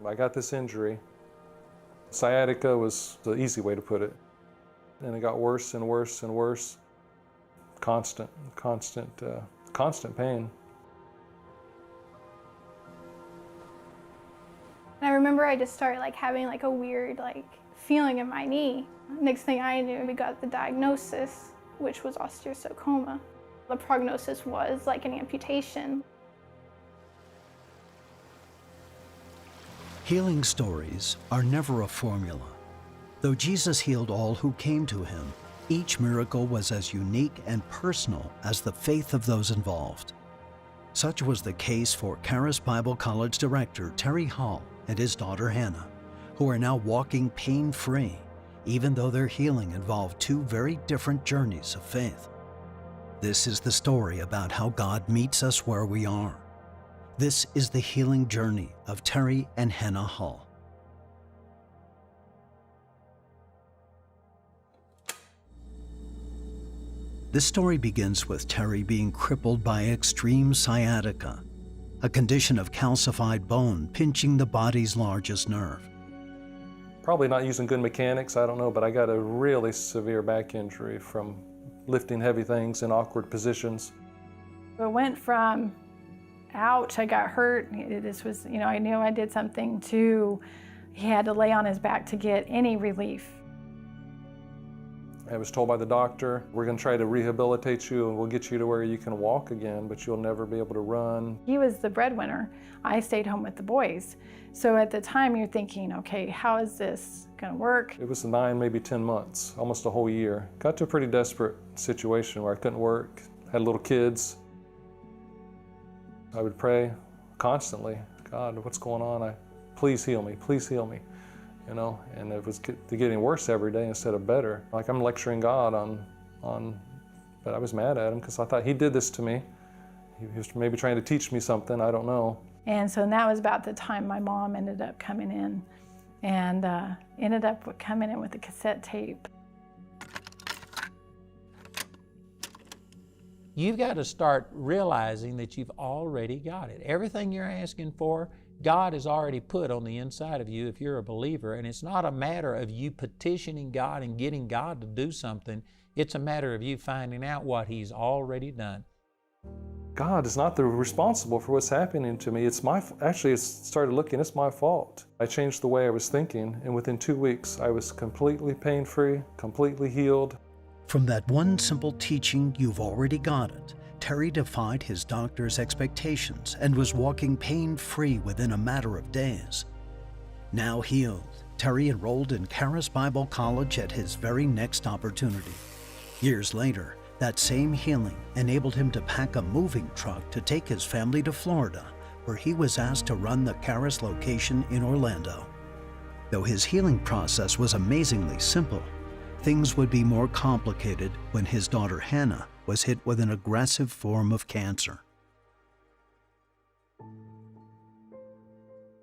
I got this injury. Sciatica was the easy way to put it. And it got worse and worse and worse. Constant pain. And I remember I just started having a weird feeling in my knee. Next thing I knew, we got the diagnosis, which was osteosarcoma. The prognosis was an amputation. Healing stories are never a formula. Though Jesus healed all who came to him, each miracle was as unique and personal as the faith of those involved. Such was the case for Charis Bible College director Terry Hall and his daughter Hannah, who are now walking pain-free, even though their healing involved two very different journeys of faith. This is the story about how God meets us where we are. This is the healing journey of Terry and Hannah Hall. This story begins with Terry being crippled by extreme sciatica, a condition of calcified bone pinching the body's largest nerve. Probably not using good mechanics, I don't know, but I got a really severe back injury from lifting heavy things in awkward positions. It went from, ouch, I got hurt, this was, I knew I did something, to he had to lay on his back to get any relief. I was told by the doctor, we're going to try to rehabilitate you and we'll get you to where you can walk again, but you'll never be able to run. He was the breadwinner. I stayed home with the boys. So at the time you're thinking, okay, how is this going to work? It was 9, maybe 10 months, almost a whole year. Got to a pretty desperate situation where I couldn't work, had little kids. I would pray constantly, God, what's going on? Please heal me, please heal me. And it was getting worse every day instead of better. I'm lecturing God but I was mad at him because I thought he did this to me. He was maybe trying to teach me something, I don't know. And so that was about the time my mom ended up coming in and ended up coming in with a cassette tape. You've got to start realizing that you've already got it. Everything you're asking for, God has already put on the inside of you if you're a believer, and it's not a matter of you petitioning God and getting God to do something. It's a matter of you finding out what He's already done. God is not responsible for what's happening to me. It's my fault. I changed the way I was thinking, and within 2 weeks, I was completely pain-free, completely healed. From that one simple teaching, you've already got it, Terry defied his doctor's expectations and was walking pain-free within a matter of days. Now healed, Terry enrolled in Charis Bible College at his very next opportunity. Years later, that same healing enabled him to pack a moving truck to take his family to Florida, where he was asked to run the Charis location in Orlando. Though his healing process was amazingly simple, things would be more complicated when his daughter Hannah was hit with an aggressive form of cancer.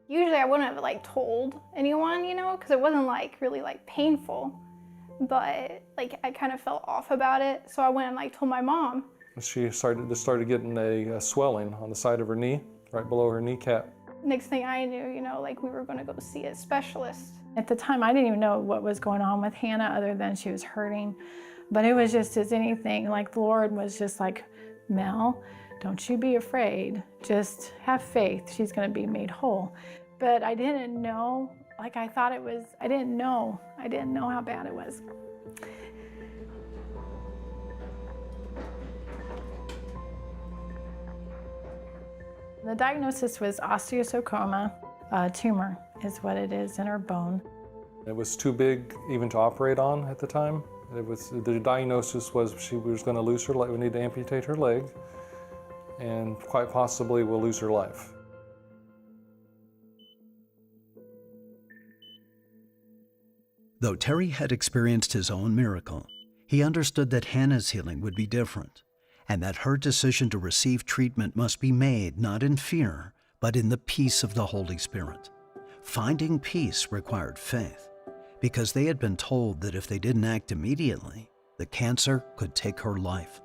Usually I wouldn't have told anyone, because it wasn't really painful, but I kind of felt off about it. So I went and told my mom. She started getting a swelling on the side of her knee, right below her kneecap. Next thing I knew, we were going to go see a specialist. At the time, I didn't even know what was going on with Hannah other than she was hurting. But it was just as anything, the Lord was just Mel, don't you be afraid. Just have faith. She's going to be made whole. But I didn't know, I thought it was, I didn't know how bad it was. The diagnosis was osteosarcoma. A tumor is what it is in her bone. It was too big even to operate on at the time. The diagnosis was she was going to lose her leg. We need to amputate her leg, and quite possibly we'll lose her life. Though Terry had experienced his own miracle, he understood that Hannah's healing would be different, and that her decision to receive treatment must be made not in fear, but in the peace of the Holy Spirit. Finding peace required faith, because they had been told that if they didn't act immediately, the cancer could take her life.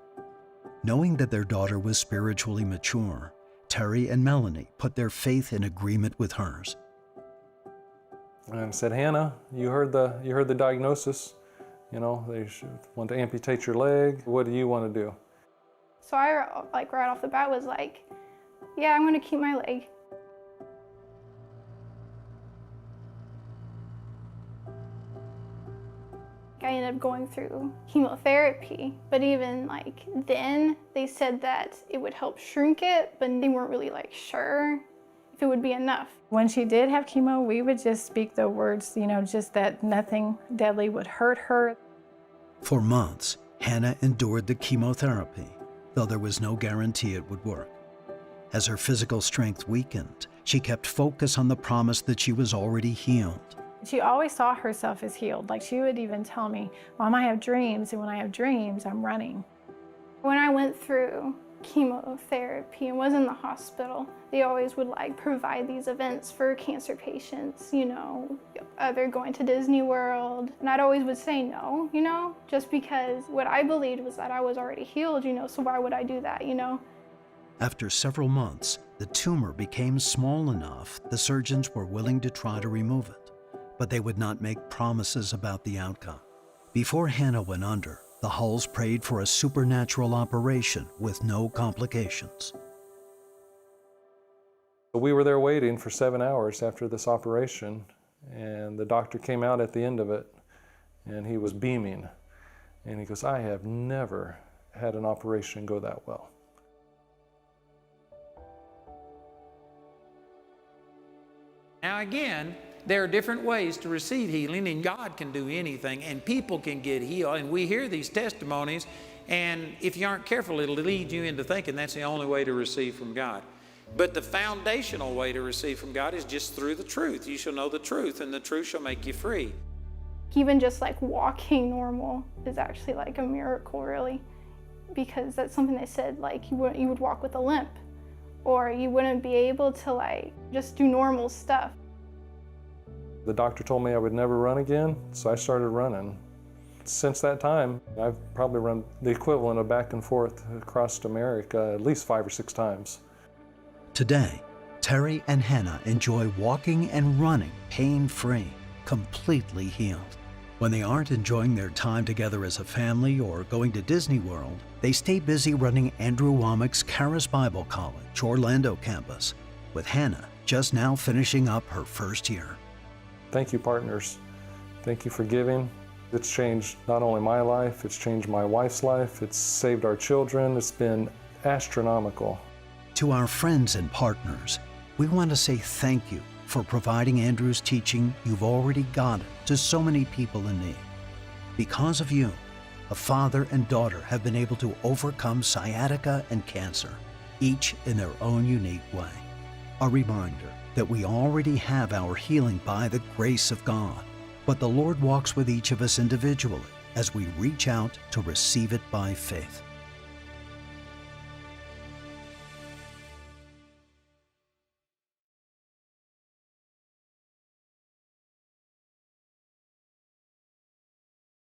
Knowing that their daughter was spiritually mature, Terry and Melanie put their faith in agreement with hers. and said, Hannah, you heard the diagnosis. You know, they want to amputate your leg. What do you want to do? So I, like, right off the bat was like, yeah, I'm going to keep my leg. I ended up going through chemotherapy, but even like then they said that it would help shrink it, but they weren't really like sure if it would be enough. When she did have chemo, we would just speak the words, you know, just that nothing deadly would hurt her. For months, Hannah endured the chemotherapy, though there was no guarantee it would work. As her physical strength weakened, she kept focus on the promise that she was already healed. She always saw herself as healed. Like, she would even tell me, Mom, I have dreams, and when I have dreams, I'm running. When I went through chemotherapy and was in the hospital, they always would like provide these events for cancer patients, you know, either going to Disney World. And I'd always would say no, you know, just because what I believed was that I was already healed, you know, so why would I do that, you know? After several months, the tumor became small enough the surgeons were willing to try to remove it, but they would not make promises about the outcome. Before Hannah went under, the Hulls prayed for a supernatural operation with no complications. We were there waiting for 7 hours after this operation, and the doctor came out at the end of it, and he was beaming. And he goes, I have never had an operation go that well. Now again, there are different ways to receive healing, and God can do anything, and people can get healed. And we hear these testimonies, and if you aren't careful, it'll lead you into thinking that's the only way to receive from God. But the foundational way to receive from God is just through the truth. You shall know the truth, and the truth shall make you free. Even just like walking normal is actually like a miracle, really, because that's something they said, like you would walk with a limp, or you wouldn't be able to like just do normal stuff. The doctor told me I would never run again, so I started running. Since that time, I've probably run the equivalent of back and forth across America at least 5 or 6 times. Today, Terry and Hannah enjoy walking and running pain-free, completely healed. When they aren't enjoying their time together as a family or going to Disney World, they stay busy running Andrew Wommack's Charis Bible College, Orlando campus, with Hannah just now finishing up her first year. Thank you, partners. Thank you for giving. It's changed not only my life, it's changed my wife's life, it's saved our children. It's been astronomical. To our friends and partners, we want to say thank you for providing Andrew's teaching You've Already Got It to so many people in need. Because of you, a father and daughter have been able to overcome sciatica and cancer, each in their own unique way. A reminder that we already have our healing by the grace of God, but the Lord walks with each of us individually as we reach out to receive it by faith.